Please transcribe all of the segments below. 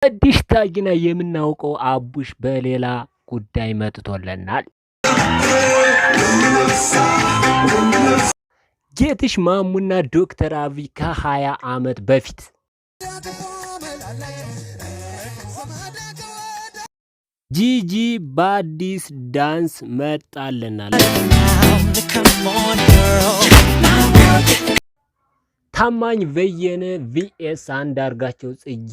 አዲስታ ግን የምናውቀው አቡሽ በሌላ ጉዳይ መጥቶልናል። ጌትሽ ማሙና ዶክተር አብይ ከ20 ዓመት በፊት ጂጂ በአዲስ ዳንስ መጣልናል። ታማኝ በየነ ቪኤስ አንዳርጋቸው ጽጌ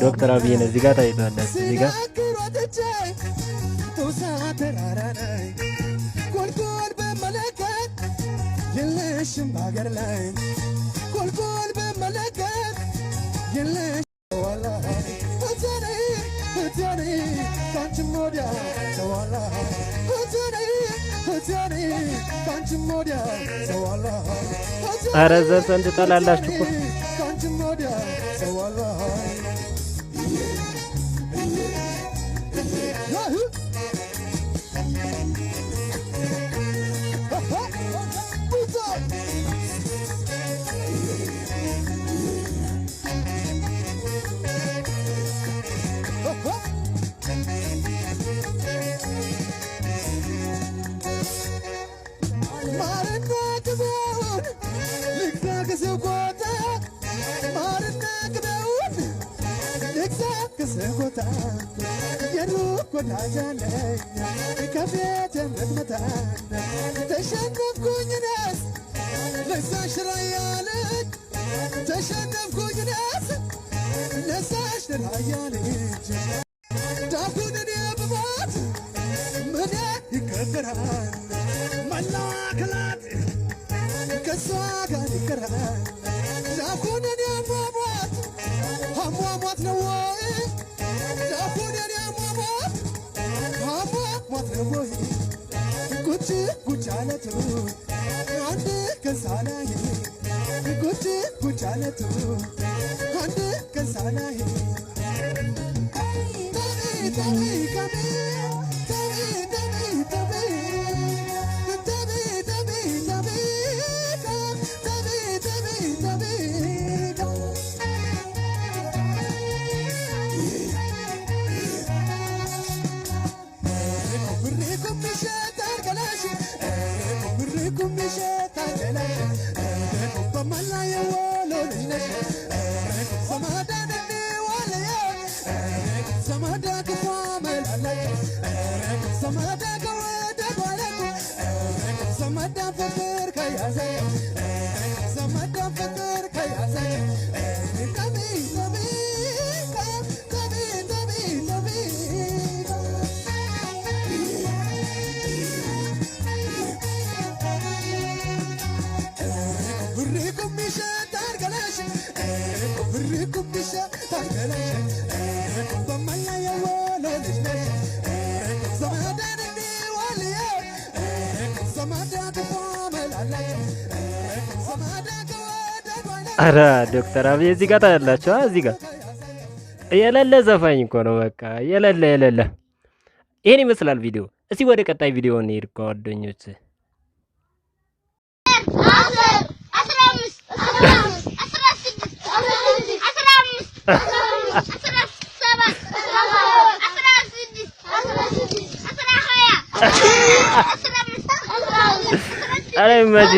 ዶክተር አብይ ነው እዚህ ጋር ታይቷል። እዚህ ጋር ኮልኮል በመለከት የለሽም ባገር ላይ ኮልኮል በመለከት የለሽ ወላሂ እተኔ ካንቺ ሞዲያ ሰዋላ እተኔ ካንቺ ሞዲያ ሰዋላ ኧረ ዘፈን ትጠላላችሁ እኮ ካንቺ ሞዲያ ሰዋላ ይቀራል መላከላት ከሷ ጋር ይቀራል ዛፉንን ያሟሟት አሟሟት ነው ወይ ዛፉንን ያሟሟት አሟሟት ነው ወይ ጉጭ ጉጭ አለቱ አንድ ከሳላይ ጉጭ ጉጭ አለቱ አንድ ከሳላይ አረ ዶክተር አብይ እዚህ ጋር ታያላችሁ እዚህ ጋር የሌለ ዘፋኝ እኮ ነው በቃ የሌለ ይሄን ይመስላል ቪዲዮ እስቲ ወደ ቀጣይ ቪዲዮ እንሂድ ጓደኞች 15 አረ መጅ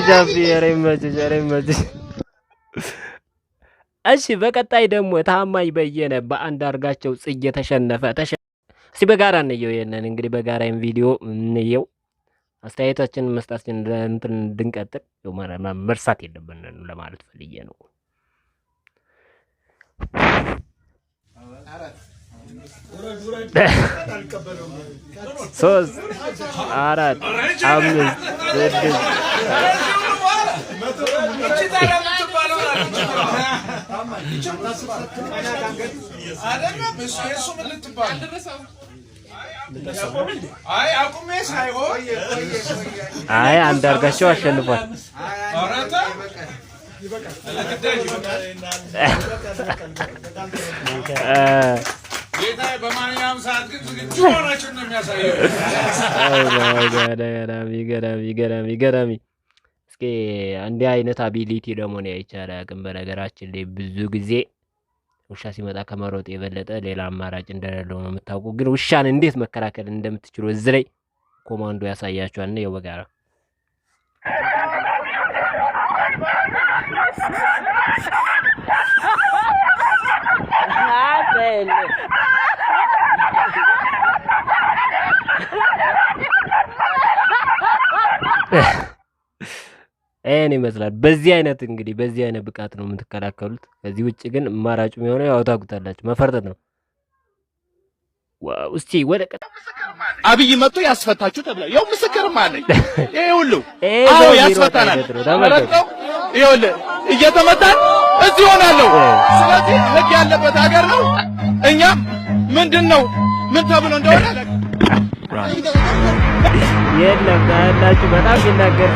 እሺ በቀጣይ ደግሞ ታማኝ በየነ በአንዳርጋቸው ጽጌ ተሸነፈ እስቲ በጋራ እንየው የነን እንግዲህ በጋራም ቪዲዮ እንየው አስተያየታችንን መስጣችን እንትን እንድንቀጥል መርሳት የለብንም ለማለት ፈልዬ ነው 3 4 አይ አንዳርጋቸው አሸንፏል በማንኛውም ሰዓት ግን ዝግጁ ሆናችሁ ነው የሚያሳየው ገራሚ እስኪ እንዲህ አይነት አቢሊቲ ደግሞ ነው ይቻላል ግን በነገራችን ላይ ብዙ ጊዜ ውሻ ሲመጣ ከመሮጥ የበለጠ ሌላ አማራጭ እንደሌለው ነው የምታውቁ ግን ውሻን እንዴት መከላከል እንደምትችሉ እዚህ ላይ ኮማንዶ ያሳያችኋል ነው የወጋራ እኔ ይመስላል በዚህ አይነት እንግዲህ በዚህ አይነት ብቃት ነው የምትከላከሉት ከዚህ ውጪ ግን ማራጭ የሚሆነው ያው ታውቁታላችሁ መፈርጠጥ ነው ዋው እስቲ ወደ አብይ መጥቶ ያስፈታችሁ ተብለ ያው ምስክርም አለኝ ይሄ ሁሉ አዎ ያስፈታናል ተመረጠው ይኸውልህ እየተመታን እዚህ ሆናለሁ ስለዚህ ህግ ያለበት ሀገር ነው እኛ ምንድነው ምን ተብሎ እንደሆነ የለም ታላችሁ በጣም ይናገር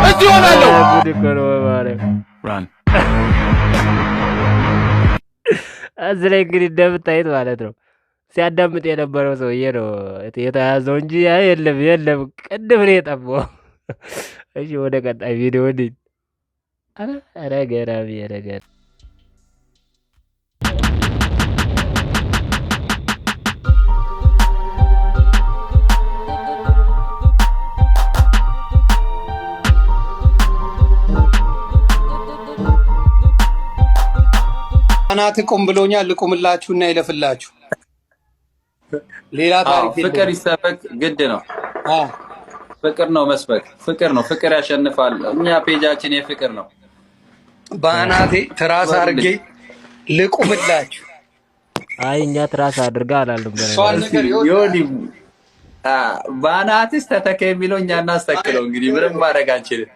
እዚህ ሆናለሁ ጉድ እኮ ነው ማለት ራን አዝለ እንግዲህ እንደምታዩት ማለት ነው ሲያዳምጥ የነበረው ሰውዬ ነው የተያዘው እንጂ የለም ቅድም ነው የጠፋው እሺ ወደ ቀጣይ ቪዲዮ እንሂድ አረ ገራሚ ነገር አናት ቆም ብሎኛል ልቆምላችሁና ይለፍላችሁ ሌላ ታሪክ ፍቅር ይሰበክ ግድ ነው ፍቅር ነው መስበክ ፍቅር ነው ፍቅር ያሸንፋል እኛ ፔጃችን የፍቅር ነው ባናቴ ትራስ አድርጌ ልቆምላችሁ አይ እኛ ትራስ አድርጋ አላለም ባናትስ ተተከ የሚለው እኛ እናስተክለው እንግዲህ ምንም ማድረግ አንችልም።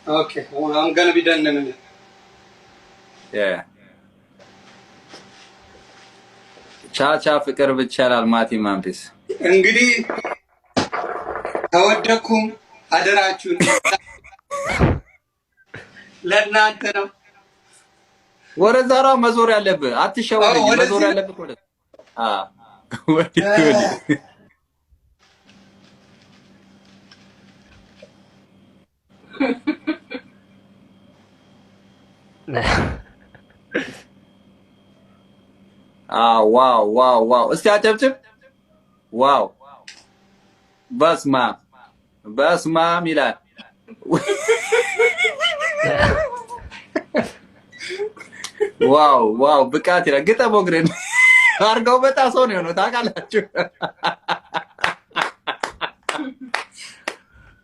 ኦኬ I'm gonna be done in a minute. ቻቻ ፍቅር ብቻላል ማቲ ማምፒስ እንግዲህ ተወደኩም አደራችሁን ለእናንተ ነው። ወረዛራ መዞር ያለብህ አትሸወድ መዞር ያለብህ ወደ ዋው እስቲ አጨብጭብ ዋው በስማ ይላል ዋው ብቃት ይላል ግጠሞ ግሬን አርጋው በጣም ሰው ነው ታውቃላችሁ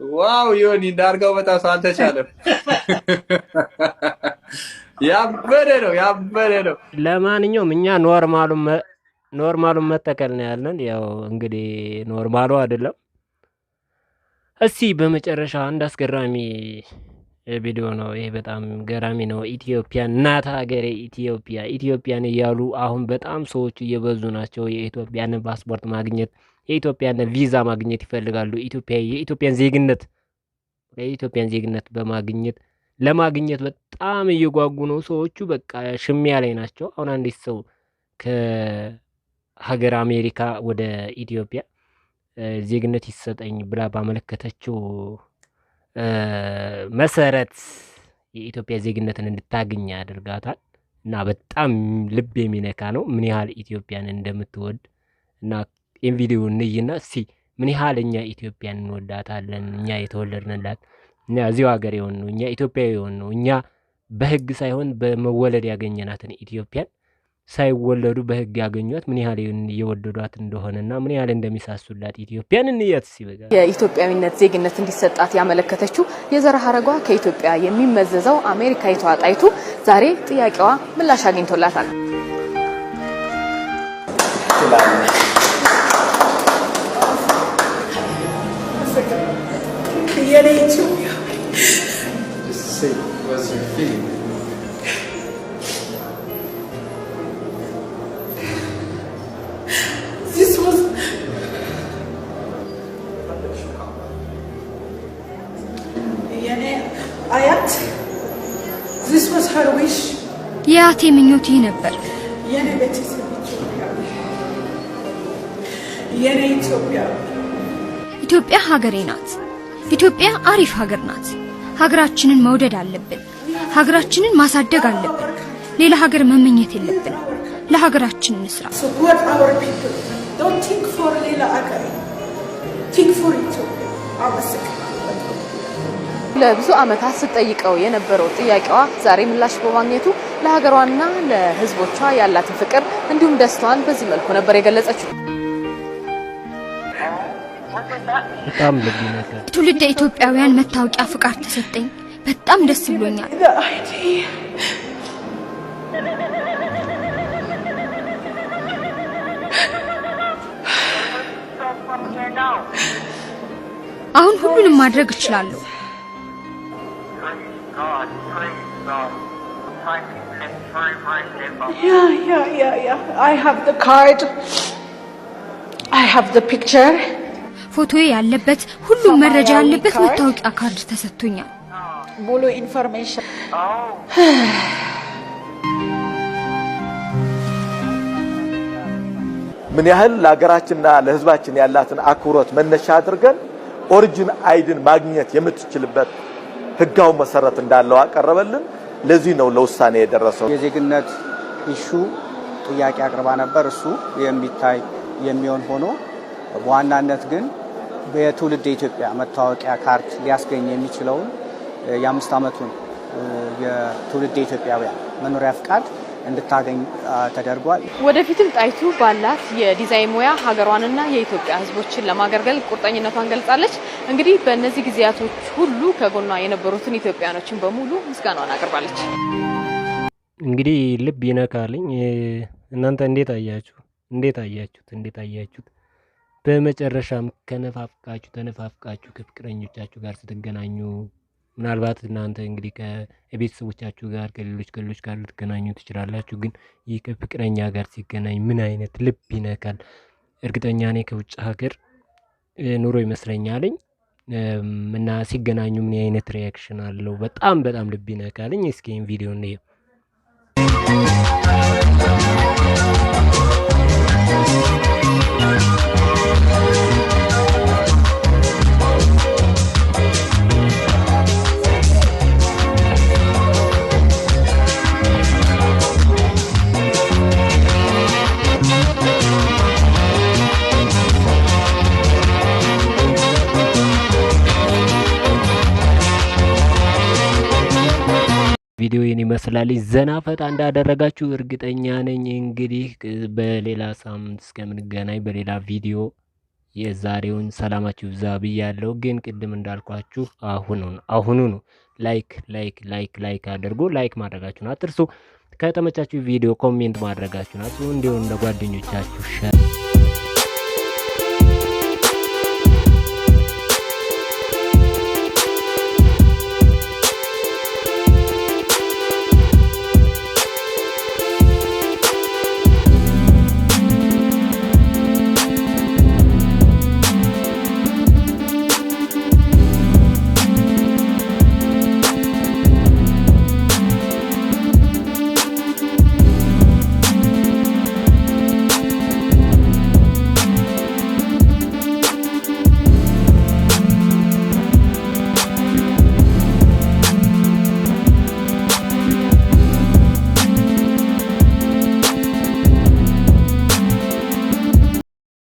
ዋው ዮኒ እንዳርጋው በጣም ሰው አልተቻለም ያበደ ነው ለማንኛውም እኛ ኖርማሉን መተከል ነው ያለን ያው እንግዲህ ኖርማሉ አይደለም እስቲ በመጨረሻ አንድ አስገራሚ ቪዲዮ ነው ይሄ በጣም ገራሚ ነው ኢትዮጵያ እናት ሀገሬ ኢትዮጵያን እያሉ አሁን በጣም ሰዎች እየበዙ ናቸው የኢትዮጵያን ፓስፖርት ማግኘት የኢትዮጵያን ቪዛ ማግኘት ይፈልጋሉ የኢትዮጵያን ዜግነት ለማግኘት በጣም እየጓጉ ነው ሰዎቹ በቃ ሽሚያ ላይ ናቸው አሁን አንዲት ሰው ከሀገር አሜሪካ ወደ ኢትዮጵያ ዜግነት ይሰጠኝ ብላ ባመለከተችው መሰረት የኢትዮጵያ ዜግነትን እንድታገኝ ያደርጋታል እና በጣም ልብ የሚነካ ነው ምን ያህል ኢትዮጵያን እንደምትወድ እና ይሄን ቪዲዮ እንይና እስቲ ምን ያህል እኛ ኢትዮጵያን እንወዳታለን እኛ የተወለድንላት እኛ እዚሁ ሀገር የሆን ነው እኛ ኢትዮጵያዊ የሆን ነው እኛ በህግ ሳይሆን በመወለድ ያገኘናትን ኢትዮጵያን ሳይወለዱ በህግ ያገኙት ምን ያህል እየወደዷት እንደሆነና ምን ያህል እንደሚሳሱላት ኢትዮጵያን እንየት ሲበጋ የኢትዮጵያዊነት ዜግነት እንዲሰጣት ያመለከተችው የዘር ሐረጓ ከኢትዮጵያ የሚመዘዘው አሜሪካዊቷ ጣይቱ ዛሬ ጥያቄዋ ምላሽ አግኝቶላታል። የአቴ ምኞት ይህ ነበር። ኢትዮጵያ ሀገሬ ናት። ኢትዮጵያ አሪፍ ሀገር ናት። ሀገራችንን መውደድ አለብን። ሀገራችንን ማሳደግ አለብን። ሌላ ሀገር መመኘት የለብን። ለሀገራችን እንስራ። ለብዙ አመታት ስትጠይቀው የነበረው ጥያቄዋ ዛሬ ምላሽ በማግኘቱ ለሀገሯና ለሕዝቦቿ ያላትን ፍቅር እንዲሁም ደስታዋን በዚህ መልኩ ነበር የገለጸችው። በጣም ልብ ይነካ ትውልደ ኢትዮጵያውያን መታወቂያ ፍቃድ ተሰጠኝ። በጣም ደስ ብሎኛል። አሁን ሁሉንም ማድረግ እችላለሁ። I have the card. I have the picture. ፎቶዬ ያለበት ሁሉም መረጃ ያለበት መታወቂያ ካርድ ተሰጥቶኛል። ሙሉ ኢንፎርሜሽን ምን ያህል ለሀገራችንና ለሕዝባችን ያላትን አክብሮት መነሻ አድርገን ኦሪጂን አይድን ማግኘት የምትችልበት ህጋው መሰረት እንዳለው አቀረበልን። ለዚህ ነው ለውሳኔ የደረሰው። የዜግነት ኢሹ ጥያቄ አቅርባ ነበር። እሱ የሚታይ የሚሆን ሆኖ በዋናነት ግን በትውልድ ኢትዮጵያ መታወቂያ ካርድ ሊያስገኝ የሚችለውን የ5 ዓመቱን የትውልድ ኢትዮጵያውያን መኖሪያ ፍቃድ እንድታገኝ ተደርጓል። ወደፊትም ጣይቱ ባላት የዲዛይን ሙያ ሀገሯንና የኢትዮጵያ ህዝቦችን ለማገልገል ቁርጠኝነቷን ገልጻለች። እንግዲህ በእነዚህ ጊዜያቶች ሁሉ ከጎኗ የነበሩትን ኢትዮጵያኖችን በሙሉ ምስጋናዋን አቅርባለች። እንግዲህ ልብ ይነካልኝ። እናንተ እንዴት አያችሁት? በመጨረሻም ተነፋፍቃችሁ ከፍቅረኞቻችሁ ጋር ስትገናኙ ምናልባት እናንተ እንግዲህ ከቤተሰቦቻችሁ ጋር ከሌሎች ጋር ልትገናኙ ትችላላችሁ። ግን ይህ ከፍቅረኛ ጋር ሲገናኝ ምን አይነት ልብ ይነካል። እርግጠኛ ነኝ ከውጭ ሀገር ኑሮ ይመስለኛልኝ እና ሲገናኙ ምን አይነት ሪያክሽን አለው። በጣም ልብ ይነካልኝ። እስኪ ይሄን ቪዲዮ እንየው። ቪዲዮውን ይመስላል ዘና ፈታ እንዳደረጋችሁ እርግጠኛ ነኝ። እንግዲህ በሌላ ሳምንት እስከምንገናኝ በሌላ ቪዲዮ የዛሬውን ሰላማችሁ ይብዛ ብያለሁ። ግን ቅድም እንዳልኳችሁ አሁኑኑ ላይክ አድርጉ። ላይክ ማድረጋችሁን አትርሱ። ከተመቻችሁ ቪዲዮ ኮሜንት ማድረጋችሁን አትርሱ። እንዲሁም ለጓደኞቻችሁ ሼር